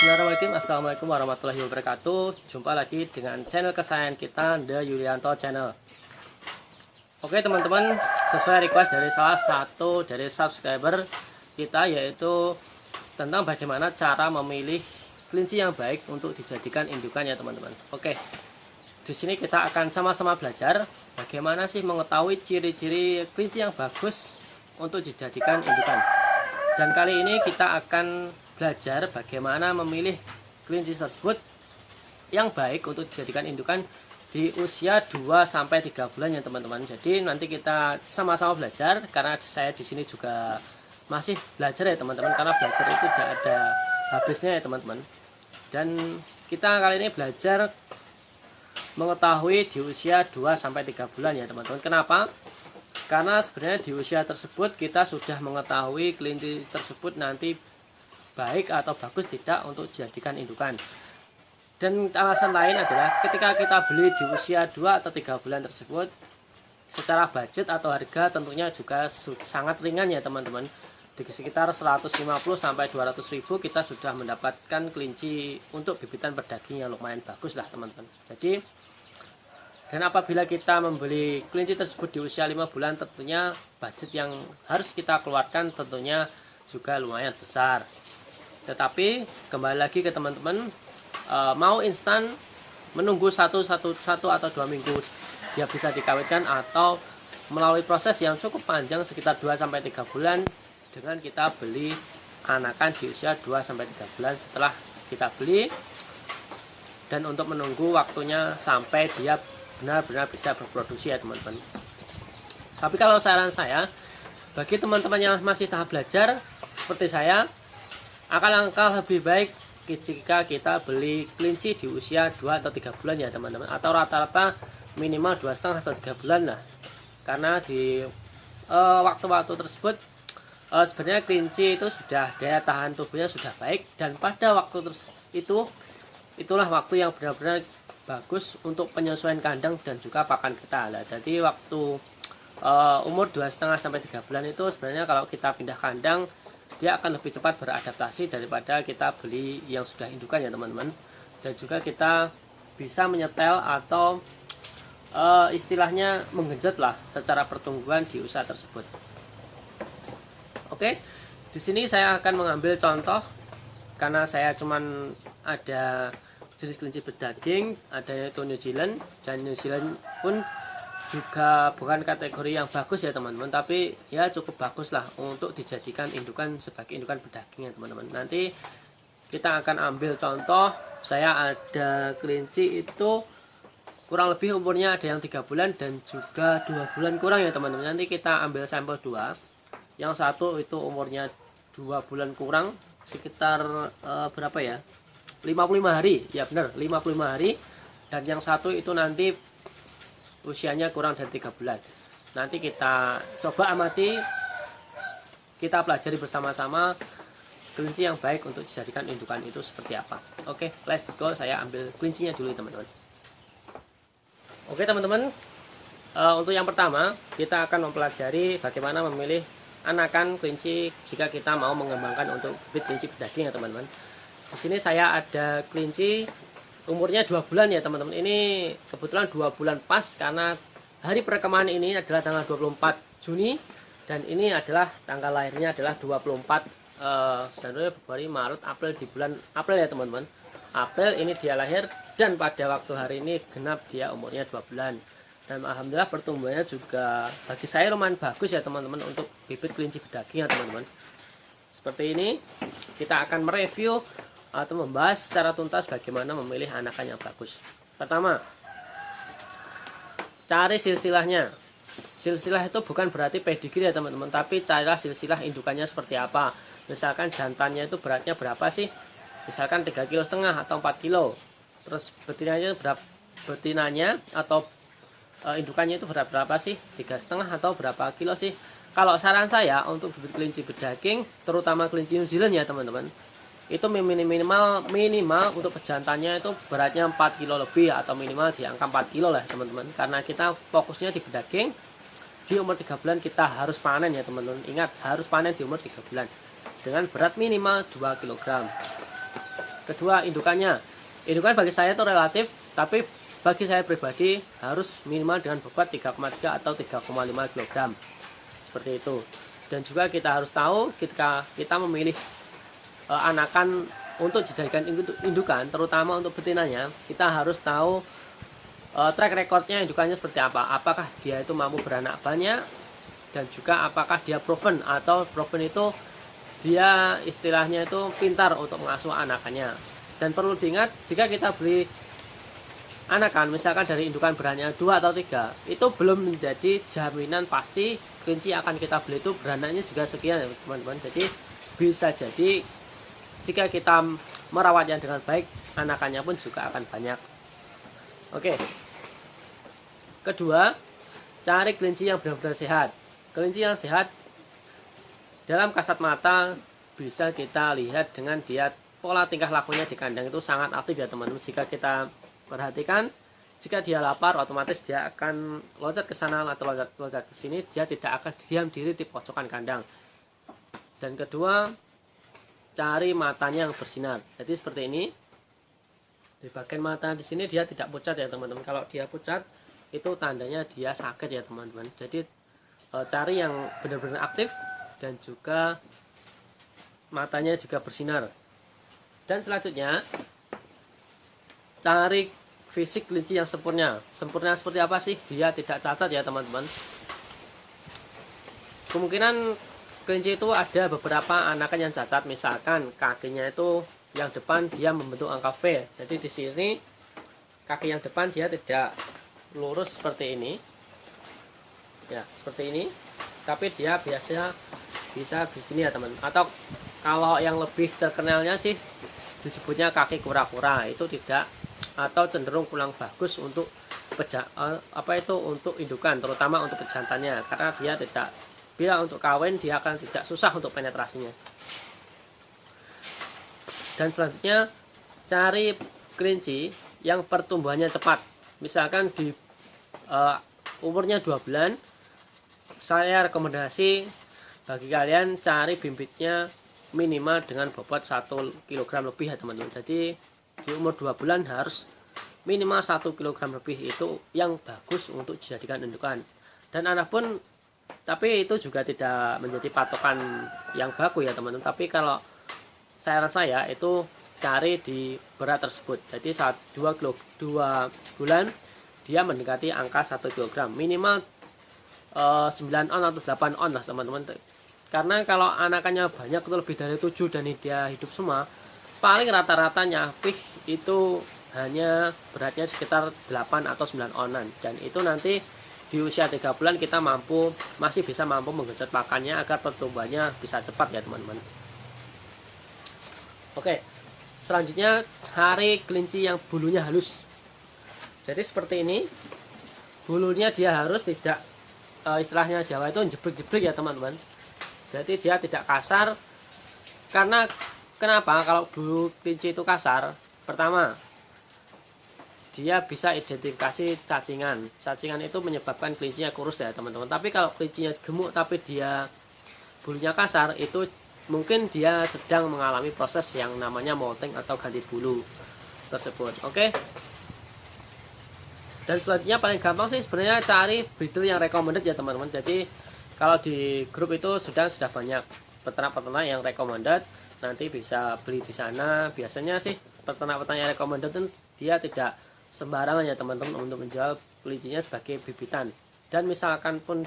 Bismillahirrahmanirrahim. Assalamualaikum warahmatullahi wabarakatuh. Jumpa lagi dengan channel kesayangan kita, The Yulianto Channel. Oke teman-teman, sesuai request dari salah satu dari subscriber kita, yaitu tentang bagaimana cara memilih kelinci yang baik untuk dijadikan indukan ya teman-teman. Oke, di sini kita akan sama-sama belajar bagaimana sih mengetahui ciri-ciri kelinci yang bagus untuk dijadikan indukan. Dan kali ini kita akan belajar bagaimana memilih kelinci tersebut yang baik untuk dijadikan indukan di usia 2-3 bulan ya teman-teman. Jadi nanti kita sama-sama belajar, karena saya di sini juga masih belajar ya teman-teman, karena belajar itu tidak ada habisnya ya teman-teman. Dan kita kali ini belajar mengetahui di usia 2-3 bulan ya teman-teman. Kenapa? Karena sebenarnya di usia tersebut kita sudah mengetahui kelinci tersebut nanti baik atau bagus tidak untuk dijadikan indukan. Dan alasan lain adalah ketika kita beli di usia 2-3 bulan tersebut, secara budget atau harga tentunya juga sangat ringan ya teman-teman. Di sekitar 150-200 ribu kita sudah mendapatkan kelinci untuk bibitan berdaging yang lumayan bagus lah teman-teman. Jadi, dan apabila kita membeli kelinci tersebut di usia 5 bulan, tentunya budget yang harus kita keluarkan tentunya juga lumayan besar. Tetapi kembali lagi ke teman-teman, mau instan menunggu 1 atau 2 minggu dia bisa dikawinkan, atau melalui proses yang cukup panjang sekitar 2-3 bulan dengan kita beli anakan di usia 2-3 bulan setelah kita beli, dan untuk menunggu waktunya sampai dia benar-benar bisa berproduksi ya teman-teman. Tapi kalau saran saya, bagi teman-teman yang masih tahap belajar seperti saya, akan langkah lebih baik jika kita beli kelinci di usia 2-3 bulan ya teman-teman, atau rata-rata minimal 2,5 atau 3 bulan lah. Karena di waktu-waktu tersebut sebenarnya kelinci itu sudah daya tahan tubuhnya sudah baik, dan pada waktu itulah waktu yang benar-benar bagus untuk penyesuaian kandang dan juga pakan kita. Nah, jadi waktu umur 2,5-3 bulan itu sebenarnya kalau kita pindah kandang, dia akan lebih cepat beradaptasi daripada kita beli yang sudah indukan ya teman-teman. Dan juga kita bisa menyetel atau istilahnya menggenjot lah secara pertumbuhan di usaha tersebut. Oke, di sini saya akan mengambil contoh, karena saya cuman ada jenis kelinci berdaging, ada yaitu New Zealand, dan New Zealand pun juga bukan kategori yang bagus ya teman-teman, tapi ya cukup bagus lah untuk dijadikan indukan sebagai indukan berdaging ya teman-teman. Nanti kita akan ambil contoh, saya ada kelinci itu kurang lebih umurnya ada yang 3 bulan dan juga 2 bulan kurang ya teman-teman. Nanti kita ambil sampel 2, yang satu itu umurnya 2 bulan kurang, sekitar berapa ya, 55 hari, ya benar 55 hari. Dan yang satu itu nanti usianya kurang dari 3 bulan. Nanti kita coba amati, kita pelajari bersama-sama kelinci yang baik untuk dijadikan indukan itu seperti apa. Oke, let's go. Saya ambil kelincinya dulu teman-teman. Oke teman-teman, untuk yang pertama kita akan mempelajari bagaimana memilih anakan kelinci jika kita mau mengembangkan untuk bibit kelinci berdaging ya teman-teman. Di sini saya ada kelinci umurnya 2 bulan ya teman-teman. Ini kebetulan 2 bulan pas, karena hari perekaman ini adalah tanggal 24 Juni, dan ini adalah tanggal lahirnya adalah 24 Januari, Februari, Maret, April, di bulan April ya teman-teman. April ini dia lahir, dan pada waktu hari ini genap dia umurnya 2 bulan. Dan alhamdulillah pertumbuhannya juga bagi saya lumayan bagus ya teman-teman untuk bibit kelinci berdaging ya teman-teman. Seperti ini kita akan mereview atau membahas secara tuntas bagaimana memilih anakan yang bagus. Pertama, cari silsilahnya. Silsilah itu bukan berarti pedigree ya teman-teman, tapi carilah silsilah indukannya seperti apa. Misalkan jantannya itu beratnya berapa sih, misalkan 3,5 kg atau 4 kg. Terus betinanya atau indukannya itu berapa sih, 3,5 atau berapa kilo sih. Kalau saran saya untuk bibit kelinci berdaging, terutama kelinci New Zealand ya teman-teman, itu minimal untuk pejantannya itu beratnya 4 kilo lebih, atau minimal di angka 4 kilo lah teman-teman. Karena kita fokusnya di berdaging, di umur 3 bulan kita harus panen ya teman-teman. Ingat, harus panen di umur 3 bulan dengan berat minimal 2 kg. Kedua, indukannya. Indukan bagi saya itu relatif, tapi bagi saya pribadi harus minimal dengan bobot 3,3 atau 3,5 kg. Seperti itu. Dan juga kita harus tahu ketika kita memilih anakan untuk dijadikan indukan, terutama untuk betinanya, kita harus tahu track recordnya indukannya seperti apa. Apakah dia itu mampu beranak banyak, dan juga apakah dia proven, atau proven itu dia istilahnya itu pintar untuk mengasuh anakannya. Dan perlu diingat, jika kita beli anakan misalkan dari indukan beranaknya 2 atau 3, itu belum menjadi jaminan pasti kelinci akan kita beli itu beranaknya juga sekian ya teman-teman. Jadi bisa jadi jika kita merawatnya dengan baik, anakannya pun juga akan banyak. Oke. Kedua, cari kelinci yang benar-benar sehat. Kelinci yang sehat dalam kasat mata bisa kita lihat dengan dia pola tingkah lakunya di kandang itu sangat aktif ya teman-teman. Jika kita perhatikan, jika dia lapar otomatis dia akan loncat ke sana atau loncat ke sini, dia tidak akan diam diri di pojokan kandang. Dan kedua, cari matanya yang bersinar. Jadi seperti ini. Di bagian mata di sini dia tidak pucat ya teman-teman. Kalau dia pucat itu tandanya dia sakit ya teman-teman. Jadi cari yang benar-benar aktif dan juga matanya juga bersinar. Dan selanjutnya cari fisik kelinci yang sempurna. Sempurna seperti apa sih? Dia tidak cacat ya teman-teman. Kemungkinan kelinci itu ada beberapa anakan yang cacat, misalkan kakinya itu yang depan dia membentuk angka V. Jadi di sini kaki yang depan dia tidak lurus seperti ini. Ya, seperti ini. Tapi dia biasanya bisa begini ya teman. Atau kalau yang lebih terkenalnya sih disebutnya kaki kura-kura, itu tidak, atau cenderung kurang bagus untuk untuk indukan, terutama untuk pejantannya, karena dia tidak, bila untuk kawin dia akan tidak susah untuk penetrasinya. Dan selanjutnya cari kelinci yang pertumbuhannya cepat. Misalkan di umurnya 2 bulan, saya rekomendasi bagi kalian cari bibitnya minimal dengan bobot 1 kg lebih ya teman-teman. Jadi di umur 2 bulan harus minimal 1 kg lebih, itu yang bagus untuk dijadikan indukan. Dan anak pun, tapi itu juga tidak menjadi patokan yang baku ya teman-teman. Tapi kalau saran saya itu cari di berat tersebut. Jadi saat 2 bulan dia mendekati angka 1 kg, minimal 9 on atau 8 on lah teman-teman. Karena kalau anakannya banyak itu lebih dari 7 dan dia hidup semua, paling rata-rata nyapih itu hanya beratnya sekitar 8 atau 9 onan. Dan itu nanti di usia 3 bulan kita masih bisa mampu menggenjot pakannya agar pertumbuhannya bisa cepat ya teman-teman. Oke, selanjutnya cari kelinci yang bulunya halus. Jadi seperti ini, bulunya dia harus tidak, istilahnya Jawa itu jebrek-jebrek ya teman-teman. Jadi dia tidak kasar. Karena kenapa kalau bulu kelinci itu kasar? Pertama, dia bisa identifikasi cacingan. Cacingan itu menyebabkan kelincinya kurus ya teman-teman. Tapi kalau kelincinya gemuk tapi dia bulunya kasar, itu mungkin dia sedang mengalami proses yang namanya molting atau ganti bulu tersebut. Oke. Dan selanjutnya paling gampang sih sebenarnya cari breeder yang recommended ya teman-teman. Jadi kalau di grup itu sudah banyak peternak-peternak yang recommended, nanti bisa beli di sana. Biasanya sih peternak-peternak yang recommended itu dia tidak sembarangan ya teman-teman untuk menjual kelincinya sebagai bibitan. Dan misalkan pun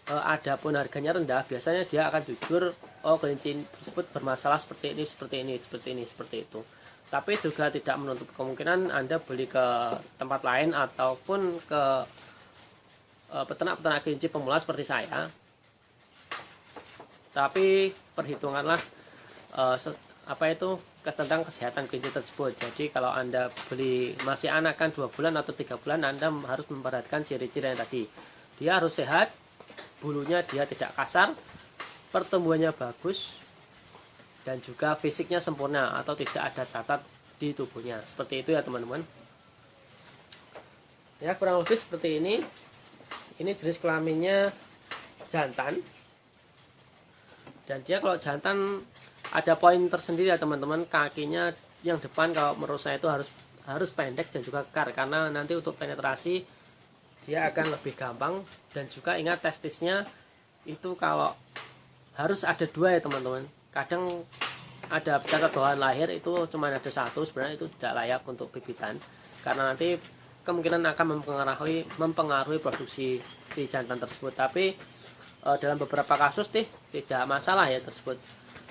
ada pun harganya rendah, biasanya dia akan jujur, oh kelinci tersebut bermasalah seperti ini, seperti itu. Tapi juga tidak menutup kemungkinan Anda beli ke tempat lain ataupun ke peternak-peternak kelinci pemula seperti saya. Tapi perhitunganlah tentang kesehatan kelinci tersebut. Jadi kalau Anda beli masih anakan 2 bulan atau 3 bulan, Anda harus memperhatikan ciri-ciri yang tadi. Dia harus sehat, bulunya dia tidak kasar, pertumbuhannya bagus, dan juga fisiknya sempurna atau tidak ada cacat di tubuhnya. Seperti itu ya teman-teman. Ya, kurang lebih seperti ini. Ini jenis kelaminnya jantan. Dan dia kalau jantan ada poin tersendiri ya teman-teman. Kakinya yang depan kalau menurut saya itu harus pendek dan juga kekar, karena nanti untuk penetrasi dia akan lebih gampang. Dan juga ingat testisnya itu kalau harus ada 2 ya teman-teman. Kadang ada cacat bawaan lahir itu cuma ada 1, sebenarnya itu tidak layak untuk bibitan, karena nanti kemungkinan akan mempengaruhi produksi si jantan tersebut. Tapi dalam beberapa kasus tidak masalah ya tersebut,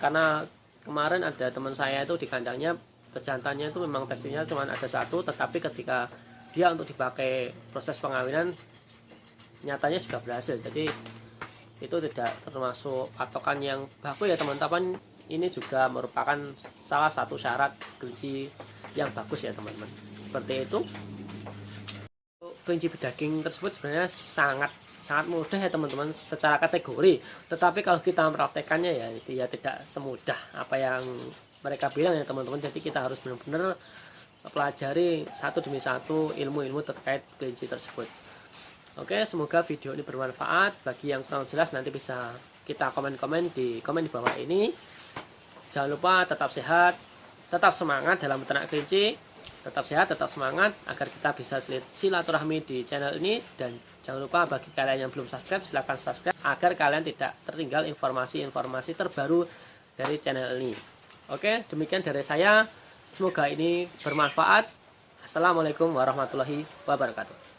karena kemarin ada teman saya itu di kandangnya pejantannya itu memang testisnya cuma ada 1, tetapi ketika dia untuk dipakai proses pengawinan nyatanya juga berhasil. Jadi itu tidak termasuk patokan yang baku ya teman-teman. Ini juga merupakan salah satu syarat kelinci yang bagus ya teman-teman. Seperti itu. Kelinci berdaging tersebut sebenarnya sangat mudah ya teman-teman secara kategori, tetapi kalau kita mempraktekannya ya tidak semudah apa yang mereka bilang ya teman-teman. Jadi kita harus benar-benar pelajari satu demi satu ilmu-ilmu terkait kelinci tersebut. Oke, semoga video ini bermanfaat. Bagi yang kurang jelas nanti bisa kita komen di bawah ini. Jangan lupa tetap sehat, tetap semangat dalam beternak kelinci. Tetap sehat, tetap semangat agar kita bisa silaturahmi di channel ini. Dan jangan lupa bagi kalian yang belum subscribe, silahkan subscribe agar kalian tidak tertinggal informasi-informasi terbaru dari channel ini. Oke, demikian dari saya. Semoga ini bermanfaat. Assalamualaikum warahmatullahi wabarakatuh.